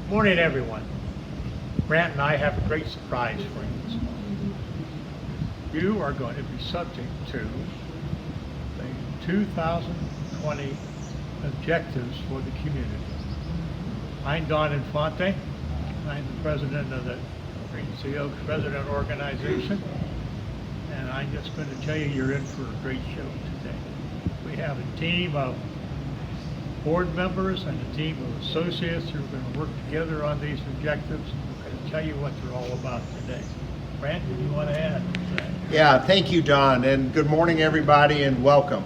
Morning, everyone. Grant and I have a great surprise for you this morning. You are going to be subject to the 2020 objectives for the community. I'm Don Infante. I'm the president of the Regency Oaks Resident Organization, and I'm just going to tell you you're in for a great show today. We have a team of board members and a team of associates who are going to work together on these objectives. I'm going to tell you what they're all about today. Brant, do you want to add to that? Yeah, thank you, Don, and good morning, everybody, and welcome.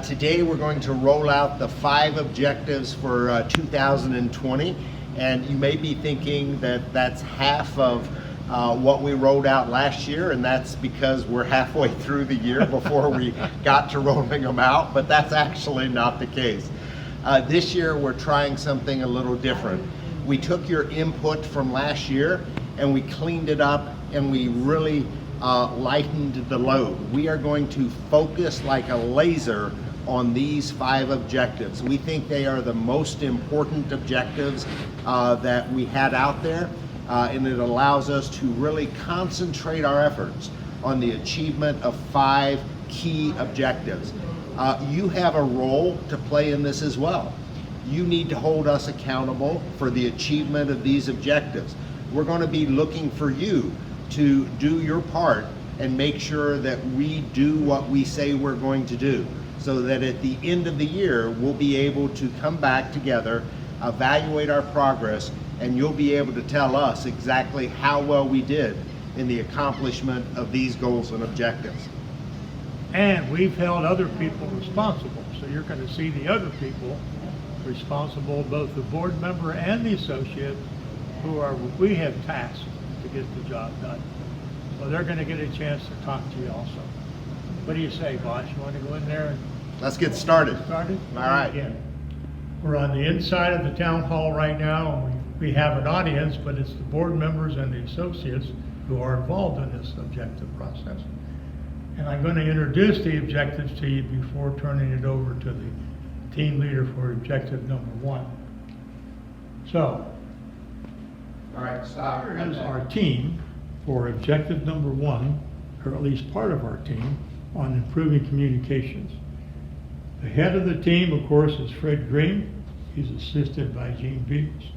Today we're going to roll out the 5 objectives for 2020, and you may be thinking that that's half of what we rolled out last year, and that's because we're halfway through the year before we got to rolling them out, but that's actually not the case. This year we're trying something a little different. We took your input from last year and we cleaned it up and we really lightened the load. We are going to focus like a laser on these 5 objectives. We think they are the most important objectives that we had out there, and it allows us to really concentrate our efforts on the achievement of 5 key objectives. You have a role to play in this as well. You need to hold us accountable for the achievement of these objectives. We're going to be looking for you to do your part and make sure that we do what we say we're going to do, so that at the end of the year we'll be able to come back together, evaluate our progress, and you'll be able to tell us exactly how well we did in the accomplishment of these goals and objectives. And we've held other people responsible, so you're going to see the other people responsible, both the board member and the associate, we have tasked to get the job done. So they're going to get a chance to talk to you also. What do you say, boss? You want to go in there and Let's get started. started? All right. Again. We're on the inside of the town hall right now, and we have an audience, but it's the board members and the associates who are involved in this objective process. And I'm going to introduce the objectives to you before turning it over to the team leader for objective number 1. So, All right, stop. here is our team for objective number 1, or at least part of our team, on improving communications. The head of the team, of course, is Fred Green. He's assisted by Gene Beals.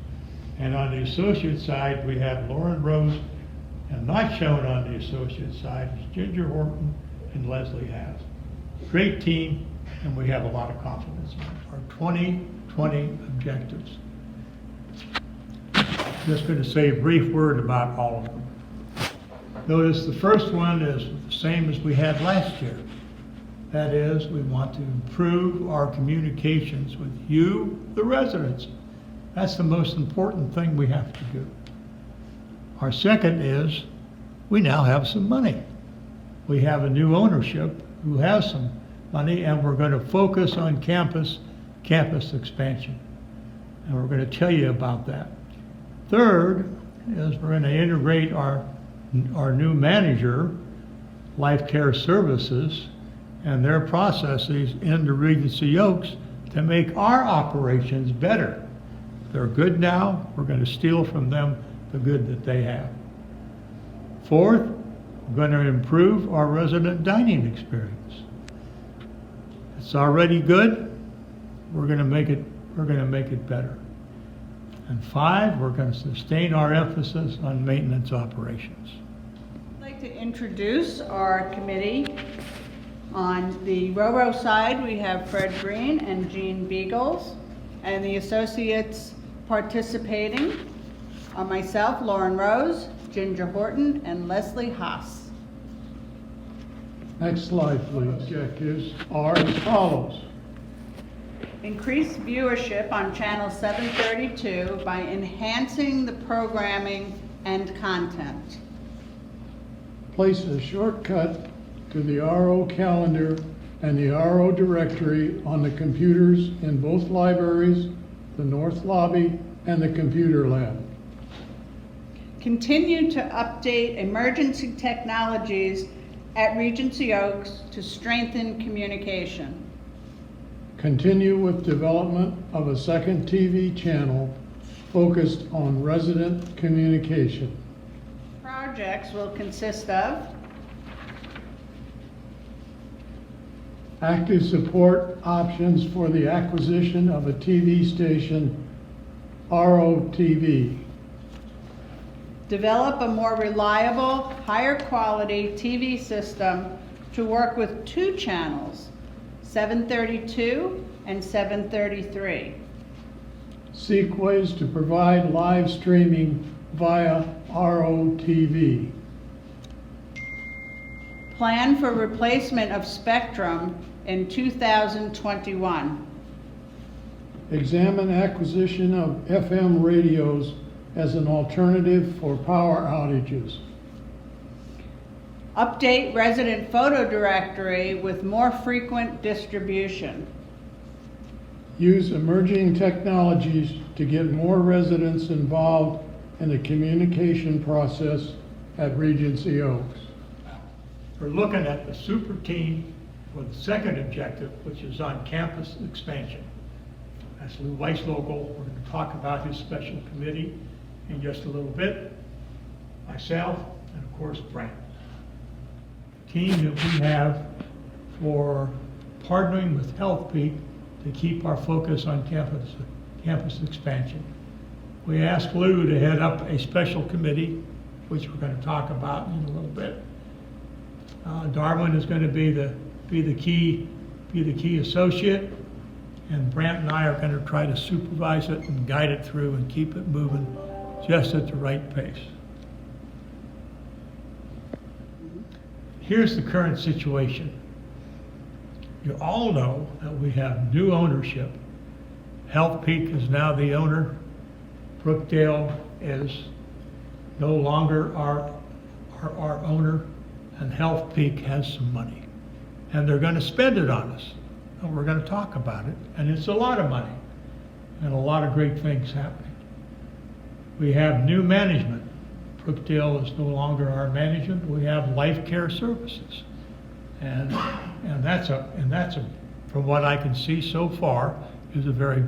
And on the associate side, we have Lauren Rose, and not shown on the associate side is Ginger Horton and Leslie Haas. Great team, and we have a lot of confidence in it. Our 2020 objectives. Just going to say a brief word about all of them. Notice the first one is the same as we had last year. That is, we want to improve our communications with you, the residents. That's the most important thing we have to do. Our second is, we now have some money. We have a new ownership who has some money, and we're going to focus on campus expansion. And we're going to tell you about that. Third is we're going to integrate our new manager, Life Care Services, and their processes into Regency Oaks to make our operations better. They're good now. We're going to steal from them the good that they have. Fourth, we're going to improve our resident dining experience. It's already good. We're going to make it better. And 5, we're going to sustain our emphasis on maintenance operations. I'd like to introduce our committee. On the RORO side, we have Fred Green and Gene Beagles, and the associates participating are myself, Lauren Rose, Ginger Horton, and Leslie Haas. Next slide, please. Objectives are as follows. Increase viewership on channel 732 by enhancing the programming and content. Place a shortcut to the RO calendar and the RO directory on the computers in both libraries, the North Lobby, and the computer lab. Continue to update emergency technologies at Regency Oaks to strengthen communication. Continue with development of a second TV channel focused on resident communication. Projects will consist of Active support options for the acquisition of a TV station, ROTV. develop a more reliable, higher quality TV system to work with 2 channels, 732 and 733. Seek ways to provide live streaming via ROTV. Plan for replacement of spectrum in 2021. Examine acquisition of FM radios as an alternative for power outages. Update resident photo directory with more frequent distribution. Use emerging technologies to get more residents involved in the communication process at Regency Oaks. We're looking at the super team for the second objective, which is on campus expansion. That's Lou Weisslocal. We're going to talk about his special committee in just a little bit. Myself, and of course, Brent. Team that we have for partnering with Health Peak to keep our focus on campus expansion. We asked Lou to head up a special committee, which we're going to talk about in a little bit. Darwin is going to be the key associate, and Brant and I are going to try to supervise it and guide it through and keep it moving just at the right pace. Here's the current situation. You all know that we have new ownership. Health Peak is now the owner. Brookdale is no longer our owner, and Health Peak has some money. And they're going to spend it on us. And we're going to talk about it. And it's a lot of money and a lot of great things happening. We have new management. Brookdale is no longer our management. We have Life Care Services. And that's from what I can see so far, is a very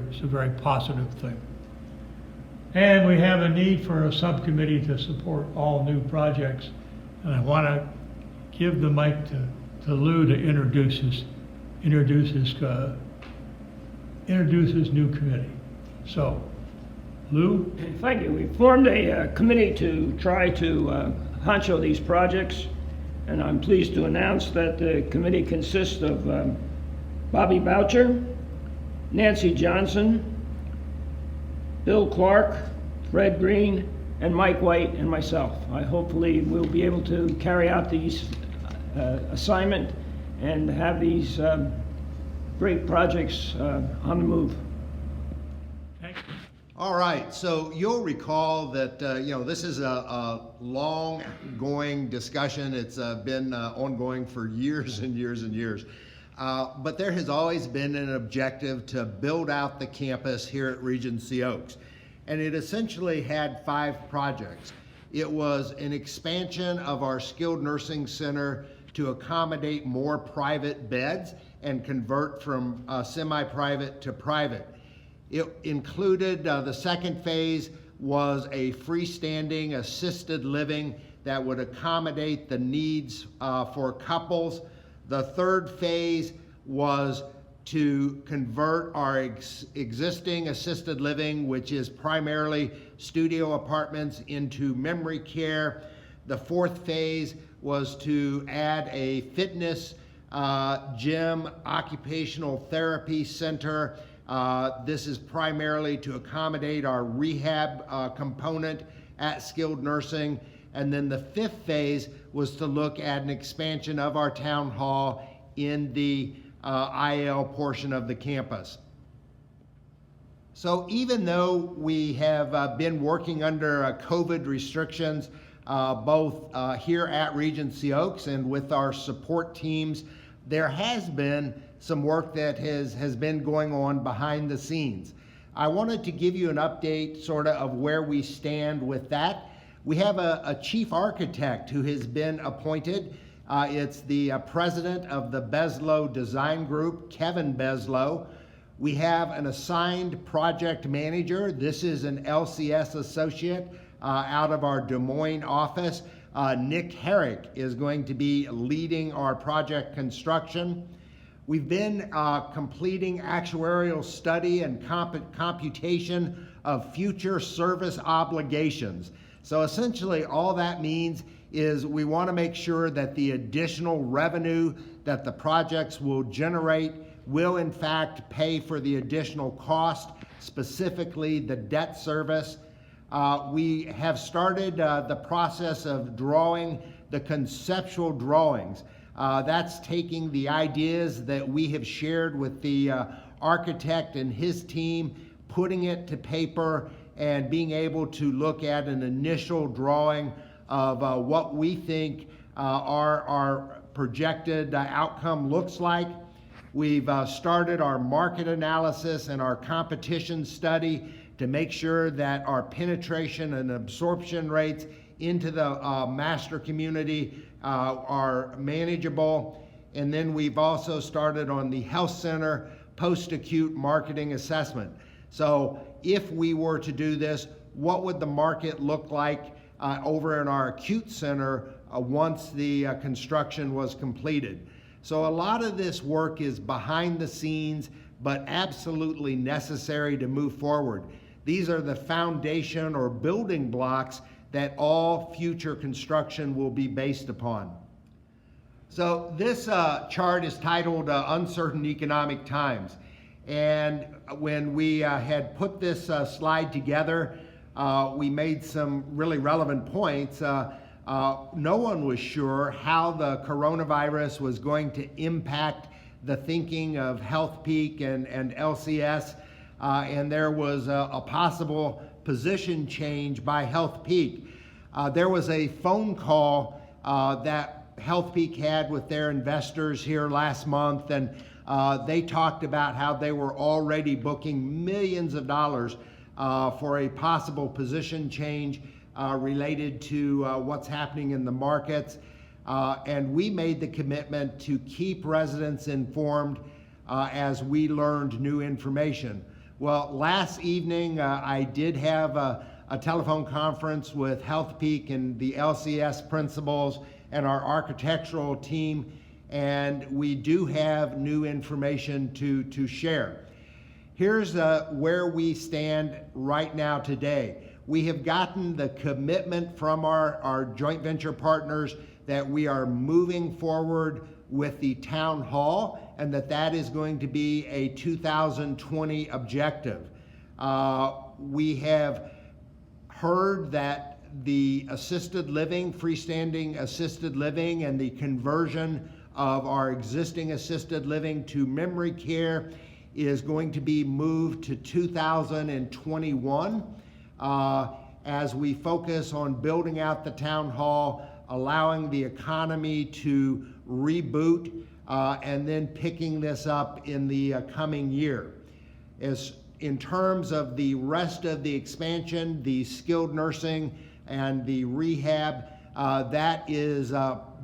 positive thing. And we have a need for a subcommittee to support all new projects. And I want to give the mic to Lou to introduce his new committee. So, Lou? Thank you. We formed a committee to try to honcho these projects, and I'm pleased to announce that the committee consists of Bobby Boucher, Nancy Johnson, Bill Clark, Fred Green, and Mike White, and myself. I hopefully will be able to carry out these assignment and have these great projects on the move. Thank you. All right, so you'll recall that this is a long-going discussion. It's been ongoing for years and years and years. But there has always been an objective to build out the campus here at Regency Oaks. And it essentially had 5 projects. It was an expansion of our skilled nursing center to accommodate more private beds and convert from semi-private to private. It included, the second phase was a freestanding assisted living that would accommodate the needs for couples. The third phase was to convert our existing assisted living, which is primarily studio apartments, into memory care. The fourth phase was to add a fitness gym, occupational therapy center. This is primarily to accommodate our rehab component at skilled nursing. And then the fifth phase was to look at an expansion of our town hall in the IL portion of the campus. So even though we have been working under COVID restrictions, both here at Regency Oaks and with our support teams, there has been some work that has been going on behind the scenes. I wanted to give you an update sort of where we stand with that. We have a chief architect who has been appointed. It's the president of the Beslow Design Group, Kevin Beslow. We have an assigned project manager. This is an LCS associate out of our Des Moines office. Nick Herrick is going to be leading our project construction. We've been completing actuarial study and computation of future service obligations. So essentially all that means is we want to make sure that the additional revenue that the projects will generate will in fact pay for the additional cost, specifically the debt service. We have started the process of drawing the conceptual drawings. That's taking the ideas that we have shared with the architect and his team, putting it to paper, and being able to look at an initial drawing of what we think our projected outcome looks like. We've started our market analysis and our competition study to make sure that our penetration and absorption rates into the master community are manageable. And then we've also started on the health center post-acute marketing assessment. So if we were to do this, what would the market look like over in our acute center once the construction was completed? So a lot of this work is behind the scenes, but absolutely necessary to move forward. These are the foundation or building blocks that all future construction will be based upon. So this chart is titled Uncertain Economic Times. And when we had put this slide together, we made some really relevant points. No one was sure how the coronavirus was going to impact the thinking of HealthPeak and LCS, and there was a possible position change by HealthPeak. There was a phone call that HealthPeak had with their investors here last month, and they talked about how they were already booking millions of dollars for a possible position change related to what's happening in the markets. And we made the commitment to keep residents informed as we learned new information. Well, last evening I did have a telephone conference with HealthPeak and the LCS principals and our architectural team, and we do have new information to share. Here's where we stand right now today. We have gotten the commitment from our joint venture partners that we are moving forward with the town hall and that is going to be a 2020 objective. We have heard that the assisted living, freestanding assisted living, and the conversion of our existing assisted living to memory care is going to be moved to 2021 as we focus on building out the town hall, allowing the economy to reboot, and then picking this up in the coming year. As in terms of the rest of the expansion, the skilled nursing and the rehab, that is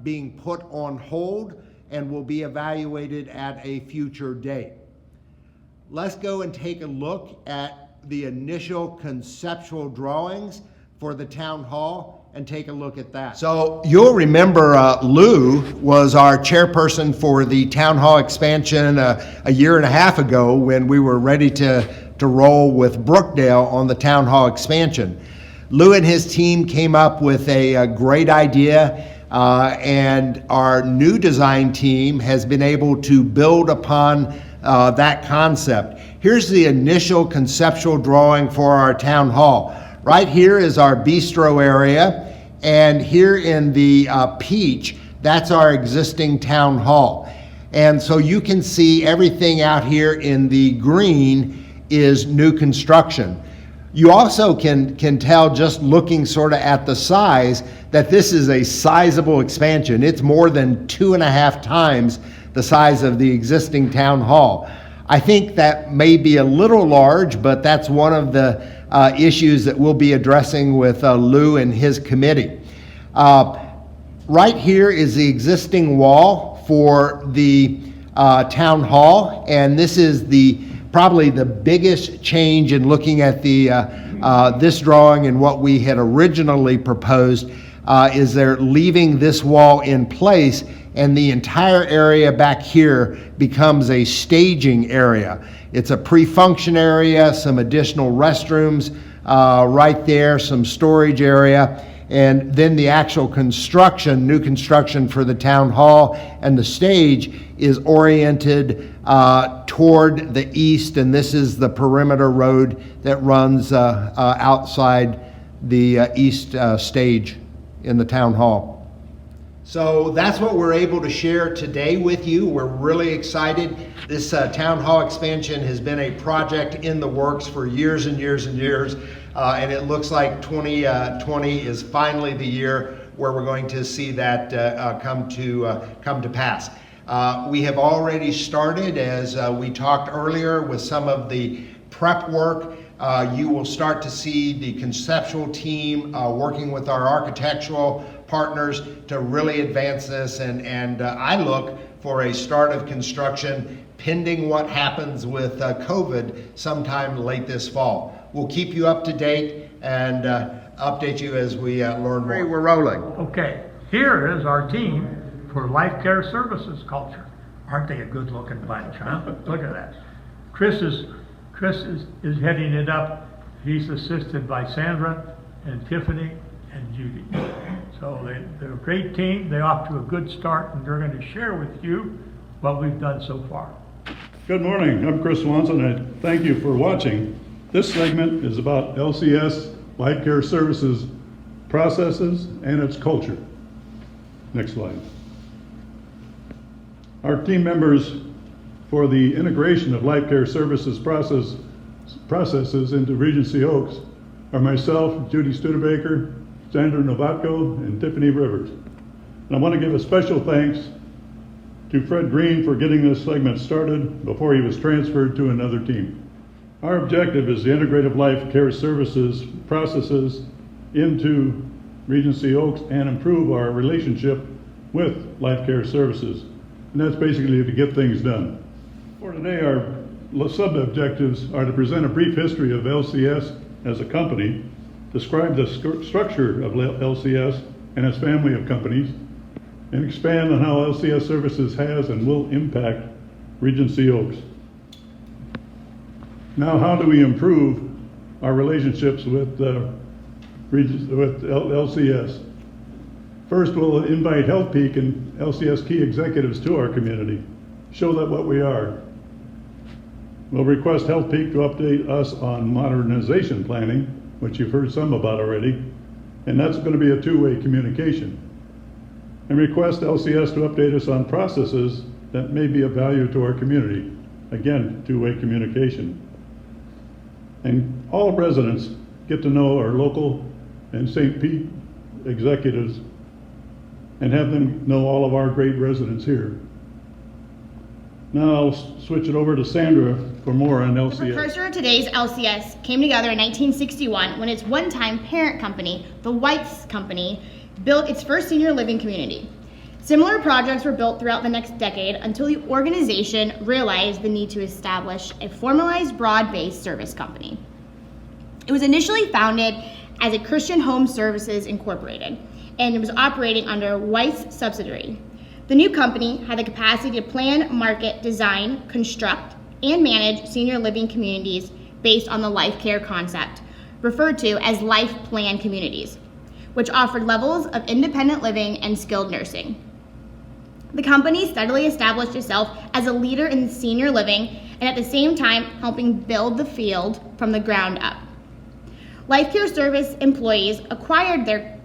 being put on hold and will be evaluated at a future date. Let's go and take a look at the initial conceptual drawings for the town hall and take a look at that. So you'll remember Lou was our chairperson for the town hall expansion a year and a half ago when we were ready to roll with Brookdale on the town hall expansion. Lou and his team came up with a great idea, and our new design team has been able to build upon that concept. Here's the initial conceptual drawing for our town hall. Right here is our bistro area, and here in the peach, that's our existing town hall. And so you can see everything out here in the green is new construction. You also can tell just looking sort of at the size that this is a sizable expansion. It's more than 2.5 times the size of the existing town hall. I think that may be a little large, but that's one of the issues that we'll be addressing with Lou and his committee. Right here is the existing wall for the town hall, and this is the probably the biggest change in looking at the this drawing and what we had originally proposed is they're leaving this wall in place, and the entire area back here becomes a staging area. It's a pre-function area, some additional restrooms right there, some storage area, and then the actual construction, new construction for the town hall and the stage is oriented toward the east, and this is the perimeter road that runs outside the east stage in the town hall. So that's what we're able to share today with you. We're really excited. This town hall expansion has been a project in the works for years and years and years, and it looks like 2020 is finally the year where we're going to see that come to pass. We have already started, as we talked earlier, with some of the prep work. You will start to see the conceptual team working with our architectural partners to really advance this, and I look for a start of construction pending what happens with COVID sometime late this fall. We'll keep you up to date and update you as we learn more. We're rolling. Okay, here is our team for Life Care Services Culture. Aren't they a good looking bunch, huh? Look at that. Chris is heading it up. He's assisted by Sandra and Tiffany and Judy. So they're a great team. They're off to a good start, and they're going to share with you what we've done so far. Good morning. I'm Chris Swanson, and thank you for watching. This segment is about LCS Life Care Services processes and its culture. Next slide. Our team members for the integration of Life Care Services processes into Regency Oaks are myself, Judy Studebaker, Sandra Novatko, and Tiffany Rivers. And I want to give a special thanks to Fred Green for getting this segment started before he was transferred to another team. Our objective is to integrate Life Care Services processes into Regency Oaks and improve our relationship with Life Care Services. And that's basically to get things done. For today, our sub-objectives are to present a brief history of LCS as a company, describe the structure of LCS and its family of companies, and expand on how LCS Services has and will impact Regency Oaks. Now, how do we improve our relationships with LCS? First, we'll invite Health Peak and LCS key executives to our community, show them what we are. We'll request Health Peak to update us on modernization planning, which you've heard some about already, and that's going to be a two-way communication. And request LCS to update us on processes that may be of value to our community. Again, two-way communication. And all residents get to know our local and St. Pete executives and have them know all of our great residents here. Now I'll switch it over to Sandra for more on LCS. The precursor of today's LCS came together in 1961 when its one-time parent company, the White's Company, built its first senior living community. Similar projects were built throughout the next decade until the organization realized the need to establish a formalized, broad-based service company. It was initially founded as a Christian Home Services Incorporated, and it was operating under White's subsidiary. The new company had the capacity to plan, market, design, construct, and manage senior living communities based on the life care concept, referred to as life plan communities, which offered levels of independent living and skilled nursing. The company steadily established itself as a leader in senior living and at the same time helping build the field from the ground up. Life Care Service employees acquired their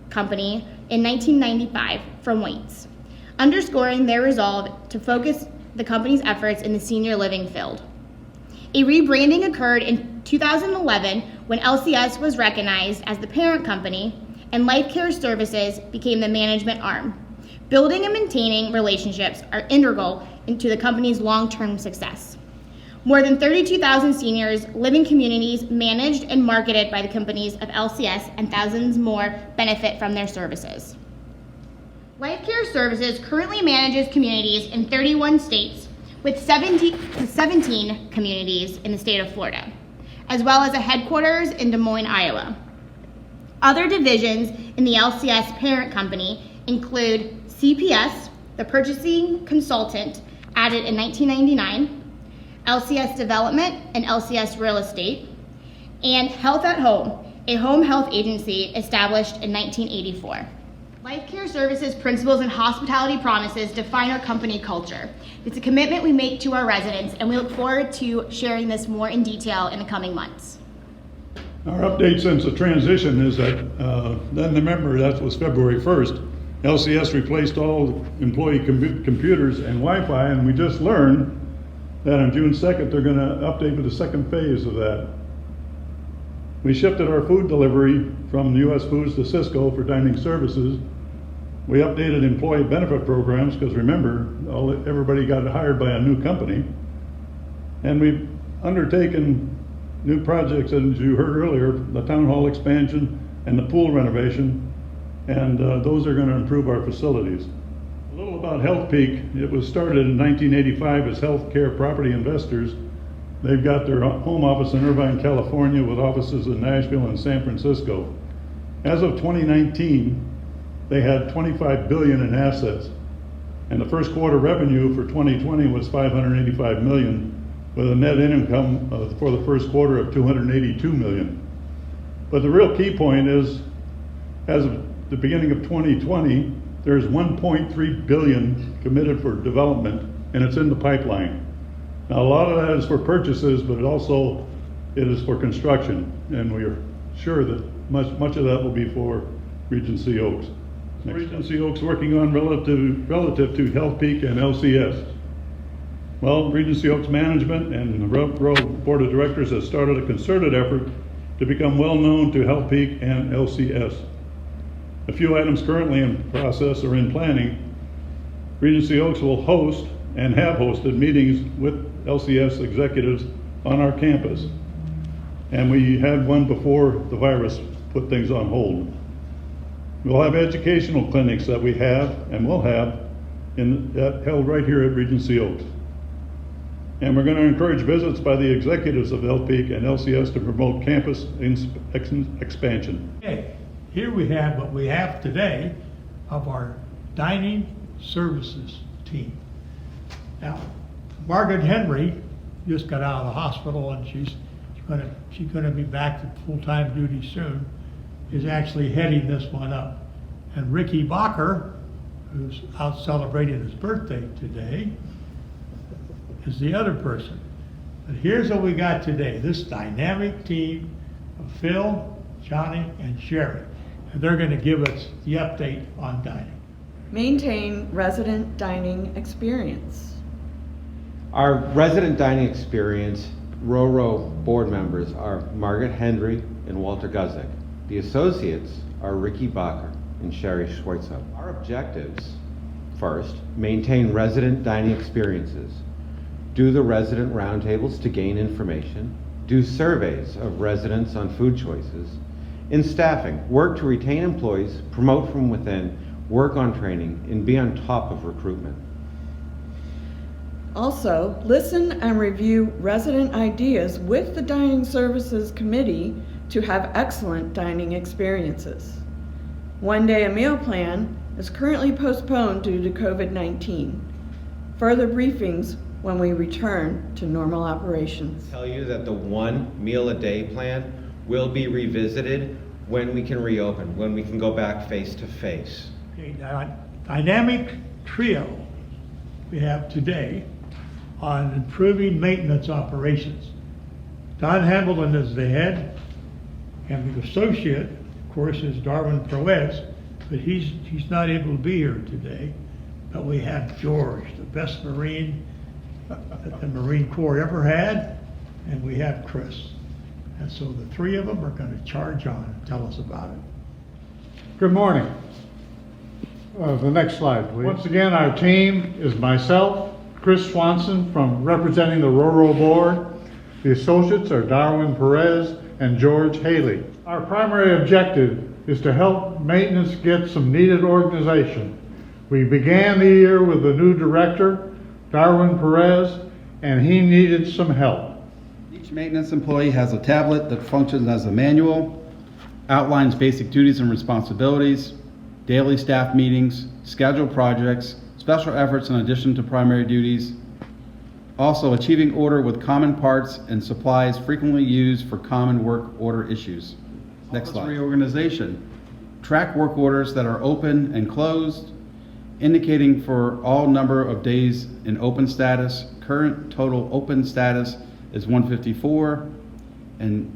company in 1995 from White's, underscoring their resolve to focus the company's efforts in the senior living field. A rebranding occurred in 2011 when LCS was recognized as the parent company and Life Care Services became the management arm. Building and maintaining relationships are integral into the company's long-term success. More than 32,000 seniors live in communities managed and marketed by the companies of LCS, and thousands more benefit from their services. Life Care Services currently manages communities in 31 states with 17 communities in the state of Florida, as well as a headquarters in Des Moines, Iowa. Other divisions in the LCS parent company include CPS, the purchasing consultant added in 1999, LCS Development and LCS Real Estate, and Health at Home, a home health agency established in 1984. Life Care Services principles and hospitality promises define our company culture. It's a commitment we make to our residents, and we look forward to sharing this more in detail in the coming months. Our update since the transition is that, then remember that was February 1st. LCS replaced all employee computers and Wi-Fi, and we just learned that on June 2nd, they're gonna update with the second phase of that. We shifted our food delivery from US Foods to Cisco for dining services. We updated employee benefit programs, because remember, everybody got hired by a new company. And we've undertaken new projects, as you heard earlier, the town hall expansion and the pool renovation, and those are gonna improve our facilities. A little about Health Peak. It was started in 1985 as Healthcare Property Investors. They've got their home office in Irvine, California, with offices in Nashville and San Francisco. As of 2019, they had $25 billion in assets, and the first quarter revenue for 2020 was $585 million, with a net income for the first quarter of $282 million. But the real key point is, as of the beginning of 2020, there's $1.3 billion committed for development, and it's in the pipeline. Now, a lot of that is for purchases, but it is for construction, and we are sure that much of that will be for Regency Oaks. Regency Oaks working on relative to Health Peak and LCS. Well, Regency Oaks management and the RORO Board of Directors has started a concerted effort to become well known to Health Peak and LCS. A few items currently in process or in planning. Regency Oaks will host and have hosted meetings with LCS executives on our campus. And we had one before the virus put things on hold. We'll have educational clinics that we have and will have held right here at Regency Oaks. And we're going to encourage visits by the executives of Health Peak and LCS to promote campus expansion. Okay, here we have what we have today of our dining services team. Now, Margaret Henry just got out of the hospital, and she's gonna be back to full-time duty soon, is actually heading this one up. And Ricky Bacher, who's out celebrating his birthday today, is the other person. But here's what we got today, this dynamic team of Phil, Johnny, and Sherry. And they're gonna give us the update on dining. Maintain resident dining experience. Our resident dining experience RORO board members are Margaret Henry and Walter Guzek. The associates are Ricky Bacher and Sherry Schweitzer. Our objectives: first, maintain resident dining experiences, do the resident roundtables to gain information, do surveys of residents on food choices. In staffing, work to retain employees, promote from within, work on training, and be on top of recruitment. Also, listen and review resident ideas with the Dining Services Committee to have excellent dining experiences. One day a meal plan is currently postponed due to COVID-19. Further briefings when we return to normal operations. Tell you that the 1 meal a day plan will be revisited when we can reopen, when we can go back face to face. Okay, dynamic trio we have today on improving maintenance operations. Don Hamilton is the head, and the associate, of course, is Darwin Perez, but he's not able to be here today. But we have George, the best Marine that the Marine Corps ever had, and we have Chris. And so the three of them are going to charge on and tell us about it. Good morning. The next slide, please. Once again, our team is myself, Chris Swanson, representing the RORO board. The associates are Darwin Perez and George Haley. Our primary objective is to help maintenance get some needed organization. We began the year with a new director, Darwin Perez, and he needed some help. Each maintenance employee has a tablet that functions as a manual, outlines basic duties and responsibilities, daily staff meetings, scheduled projects, special efforts in addition to primary duties. Also, achieving order with common parts and supplies frequently used for common work order issues. Next slide. Reorganization. Track work orders that are open and closed, indicating for all number of days in open status. Current total open status is 154, and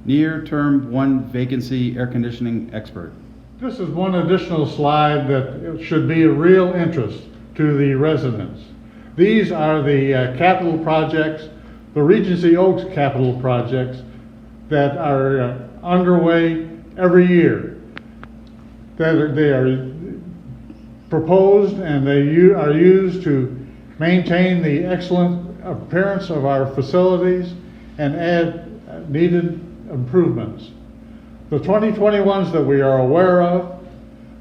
near-term 1 vacancy air conditioning expert. This is one additional slide that should be of real interest to the residents. These are the capital projects, the Regency Oaks capital projects that are underway every year. They are proposed and they are used to maintain the excellent appearance of our facilities and add needed improvements. The 2021s that we are aware of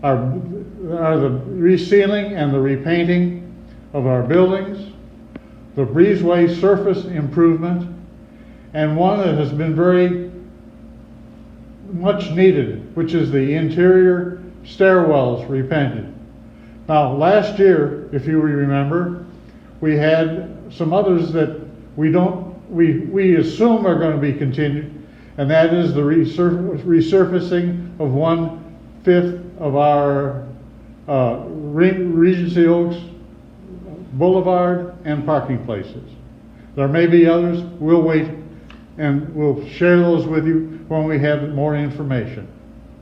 are the resealing and the repainting of our buildings, the breezeway surface improvement, and one that has been very much needed, which is the interior stairwells repainted. Now, last year, if you remember, we had some others that we assume are going to be continued, and that is the resurfacing of 1/5 of our Regency Oaks Boulevard and parking places. There may be others. We'll wait and we'll share those with you when we have more information.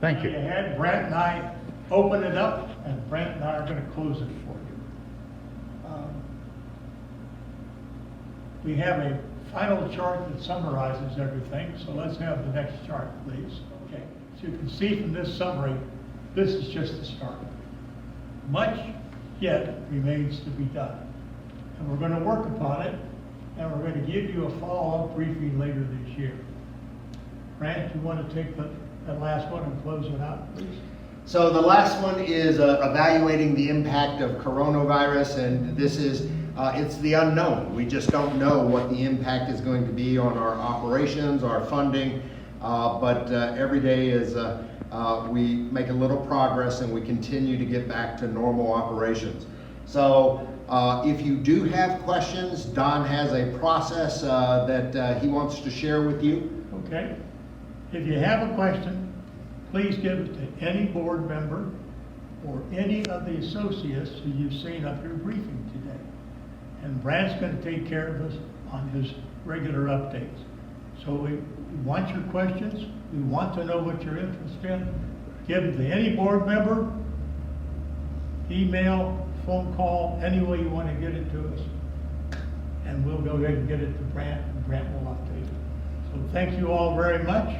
Thank you. You had Brent and I open it up, and Brent and I are going to close it for you. We have a final chart that summarizes everything, so let's have the next chart, please. Okay. As you can see from this summary, this is just the start. Much yet remains to be done. And we're going to work upon it, and we're going to give you a follow-up briefing later this year. Brant, you want to take that last one and close it out, please? So the last one is evaluating the impact of coronavirus, and this is, it's the unknown. We just don't know what the impact is going to be on our operations, our funding, but every day is we make a little progress and we continue to get back to normal operations. So if you do have questions, Don has a process that he wants to share with you. Okay. If you have a question, please give it to any board member or any of the associates who you've seen up here briefing today. And Brad's going to take care of us on his regular updates. So we want your questions. We want to know what you're interested in. Give them to any board member, email, phone call, any way you want to get it to us. And we'll go ahead and get it to Brant, and Brant will update it. So thank you all very much.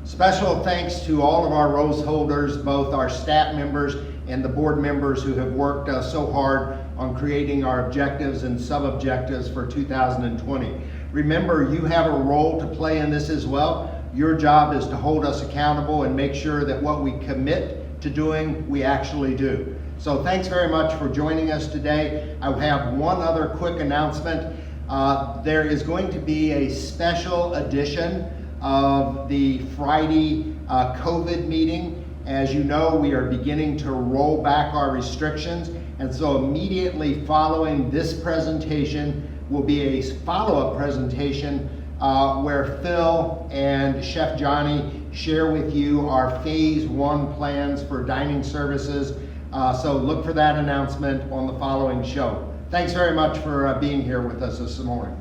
Special thanks to all of our rose holders, both our staff members and the board members who have worked so hard on creating our objectives and sub-objectives for 2020. Remember, you have a role to play in this as well. Your job is to hold us accountable and make sure that what we commit to doing, we actually do. So thanks very much for joining us today. I have one other quick announcement. There is going to be a special edition of the Friday COVID meeting. As you know, we are beginning to roll back our restrictions, and so immediately following this presentation will be a follow-up presentation where Phil and Chef Johnny share with you our phase 1 plans for dining services. So look for that announcement on the following show. Thanks very much for being here with us this morning.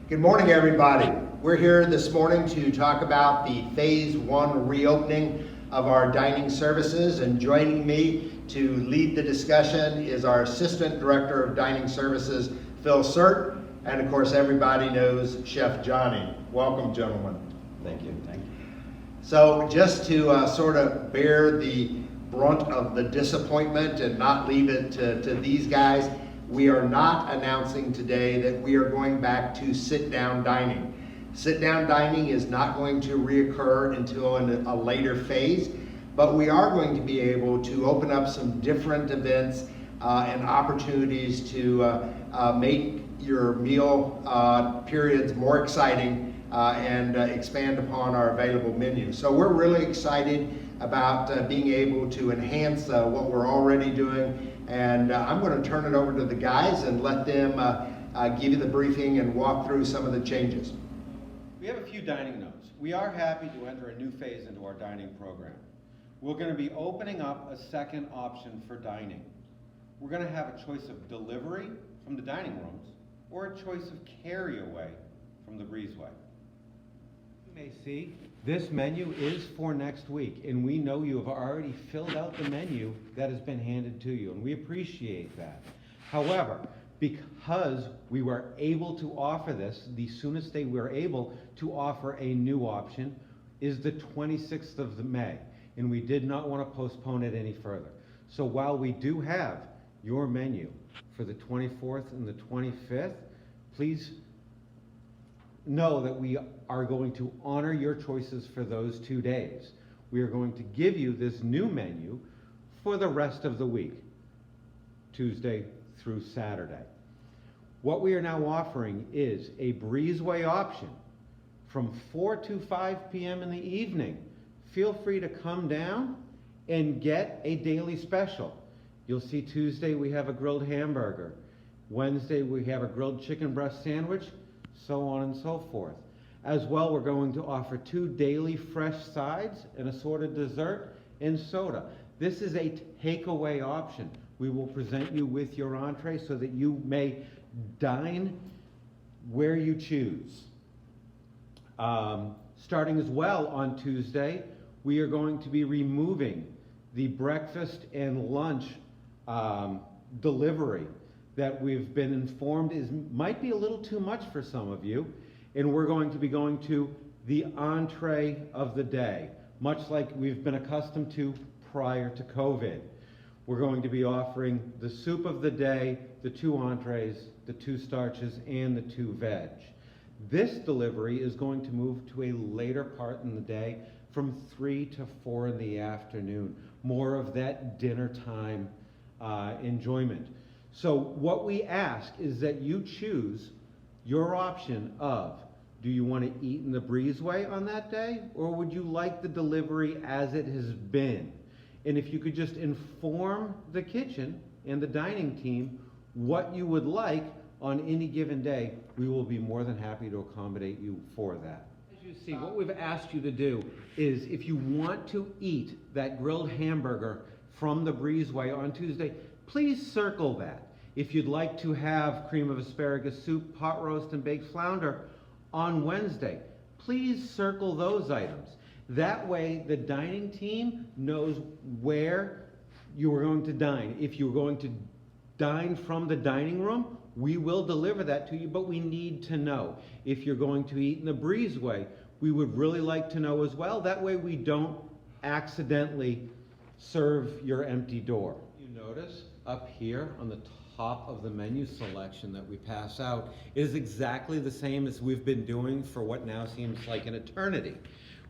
Good morning, everybody. We're here this morning to talk about the phase 1 reopening of our dining services, and joining me to lead the discussion is our Assistant Director of Dining Services, Phil Surt, and of course everybody knows Chef Johnny. Welcome, gentlemen. Thank you. Thank you. So just to sort of bear the brunt of the disappointment and not leave it to these guys, we are not announcing today that we are going back to sit-down dining. Sit-down dining is not going to reoccur until in a later phase, but we are going to be able to open up some different events and opportunities to make your meal periods more exciting and expand upon our available menu. So we're really excited about being able to enhance what we're already doing, and I'm going to turn it over to the guys and let them give you the briefing and walk through some of the changes. We have a few dining notes. We are happy to enter a new phase into our dining program. We're going to be opening up a second option for dining. We're going to have a choice of delivery from the dining rooms or a choice of carry away from the breezeway. You may see this menu is for next week, and we know you have already filled out the menu that has been handed to you, and we appreciate that. However, because we were able to offer this, the soonest day we were able to offer a new option is the 26th of May, and we did not want to postpone it any further. So while we do have your menu for the 24th and the 25th, please know that we are going to honor your choices for those 2 days. We are going to give you this new menu for the rest of the week, Tuesday through Saturday. What we are now offering is a breezeway option from 4 to 5 p.m. in the evening. Feel free to come down and get a daily special. You'll see Tuesday we have a grilled hamburger. Wednesday we have a grilled chicken breast sandwich, so on and so forth. As well, we're going to offer 2 daily fresh sides, an assorted dessert, and soda. This is a takeaway option. We will present you with your entree so that you may dine where you choose. Starting as well on Tuesday, we are going to be removing the breakfast and lunch delivery that we've been informed might be a little too much for some of you, and we're going to be going to the entree of the day, much like we've been accustomed to prior to COVID. We're going to be offering the soup of the day, the 2 entrees, the 2 starches, and the 2 veg. This delivery is going to move to a later part in the day from 3 to 4 in the afternoon, more of that dinner time enjoyment. So what we ask is that you choose your option of, do you want to eat in the breezeway on that day, or would you like the delivery as it has been? And if you could just inform the kitchen and the dining team what you would like on any given day, we will be more than happy to accommodate you for that. As you see, what we've asked you to do is, if you want to eat that grilled hamburger from the breezeway on Tuesday, please circle that. If you'd like to have cream of asparagus soup, pot roast, and baked flounder on Wednesday, please circle those items. That way, the dining team knows where you are going to dine. If you're going to dine from the dining room, we will deliver that to you, but we need to know. If you're going to eat in the breezeway, we would really like to know as well. That way we don't accidentally serve your empty door. You notice up here on the top of the menu selection that we pass out is exactly the same as we've been doing for what now seems like an eternity.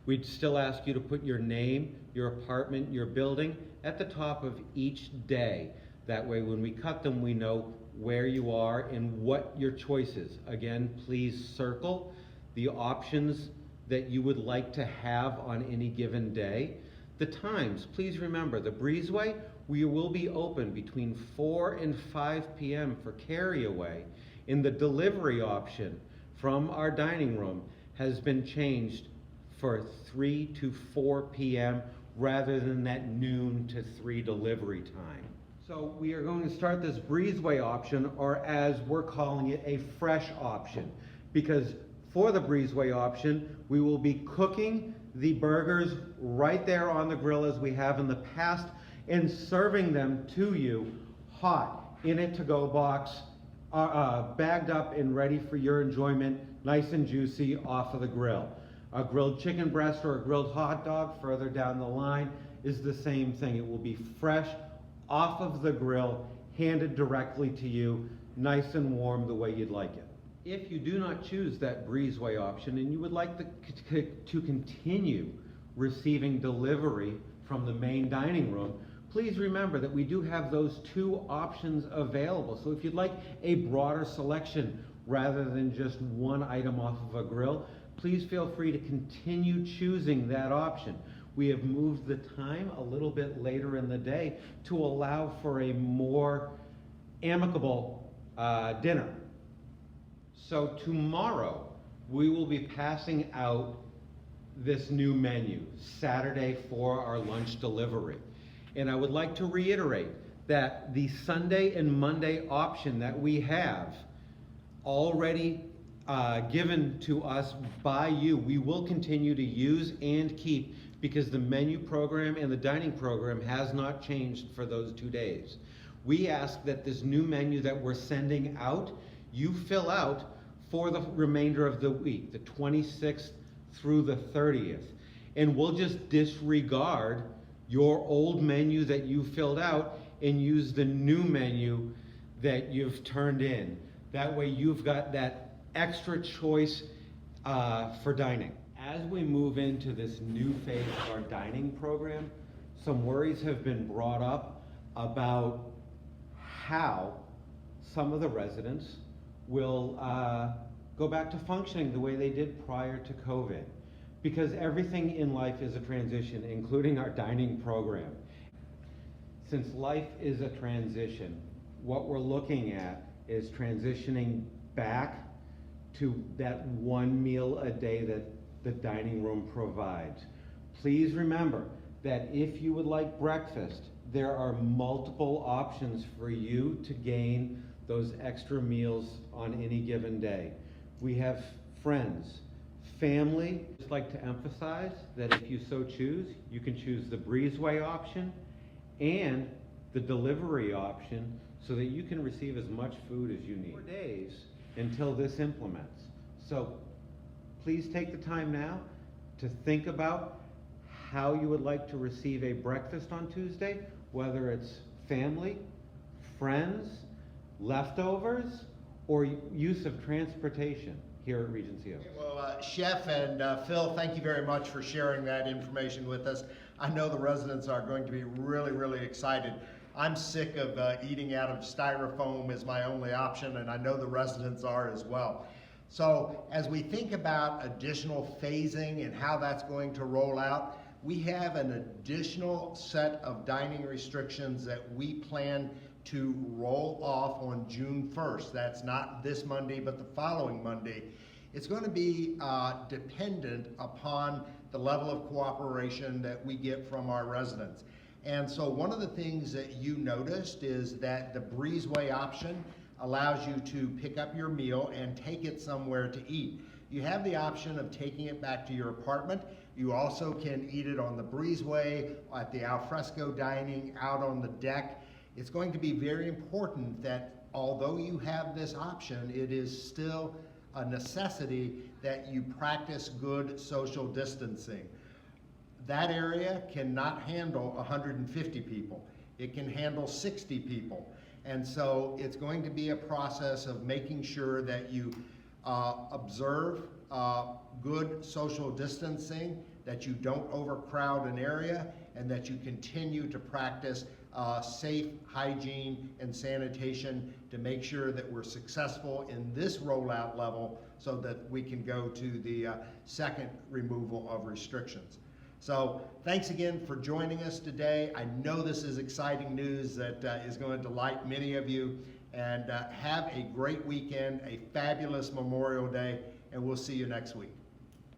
We'd still ask you to put your name, your apartment, your building at the top of each day. That way when we cut them, we know where you are and what your choice is. Again, please circle the options that you would like to have on any given day. The times, please remember, the breezeway, we will be open between 4 and 5 p.m. for carry away. And the delivery option from our dining room has been changed for 3 to 4 p.m. rather than that noon to 3 delivery time. So we are going to start this breezeway option, or as we're calling it, a fresh option, because for the breezeway option, we will be cooking the burgers right there on the grill as we have in the past and serving them to you hot in a to-go box, bagged up and ready for your enjoyment, nice and juicy off of the grill. A grilled chicken breast or a grilled hot dog further down the line is the same thing. It will be fresh off of the grill, handed directly to you, nice and warm the way you'd like it. If you do not choose that breezeway option and you would like to continue receiving delivery from the main dining room, please remember that we do have those two options available. So if you'd like a broader selection rather than just one item off of a grill, please feel free to continue choosing that option. We have moved the time a little bit later in the day to allow for a more amicable dinner. So tomorrow, we will be passing out this new menu, Saturday for our lunch delivery. And I would like to reiterate that the Sunday and Monday option that we have already given to us by you, we will continue to use and keep, because the menu program and the dining program has not changed for those 2 days. We ask that this new menu that we're sending out, you fill out for the remainder of the week, the 26th through the 30th. And we'll just disregard your old menu that you filled out and use the new menu that you've turned in. That way you've got that extra choice for dining. As we move into this new phase of our dining program, some worries have been brought up about how some of the residents will go back to functioning the way they did prior to COVID. Because everything in life is a transition, including our dining program. Since life is a transition, what we're looking at is transitioning back to that one meal a day that the dining room provides. Please remember that if you would like breakfast, there are multiple options for you to gain those extra meals on any given day. We have friends, family. I'd just like to emphasize that if you so choose, you can choose the breezeway option and the delivery option so that you can receive as much food as you need. 4 days until this implements. So please take the time now to think about how you would like to receive a breakfast on Tuesday, whether it's family, friends, leftovers, or use of transportation here at Regency Oaks. Well, Chef and Phil, thank you very much for sharing that information with us. I know the residents are going to be really, really excited. I'm sick of eating out of styrofoam as my only option, and I know the residents are as well. So as we think about additional phasing and how that's going to roll out, we have an additional set of dining restrictions that we plan to roll off on June 1st. That's not this Monday, but the following Monday. It's going to be dependent upon the level of cooperation that we get from our residents. And so one of the things that you noticed is that the breezeway option allows you to pick up your meal and take it somewhere to eat. You have the option of taking it back to your apartment. You also can eat it on the breezeway, at the alfresco dining, out on the deck. It's going to be very important that although you have this option, it is still a necessity that you practice good social distancing. That area cannot handle 150 people. It can handle 60 people. And so it's going to be a process of making sure that you observe good social distancing, that you don't overcrowd an area, and that you continue to practice safe hygiene and sanitation to make sure that we're successful in this rollout level so that we can go to the second removal of restrictions. So thanks again for joining us today. I know this is exciting news that is going to delight many of you, and have a great weekend, a fabulous Memorial Day, and we'll see you next week.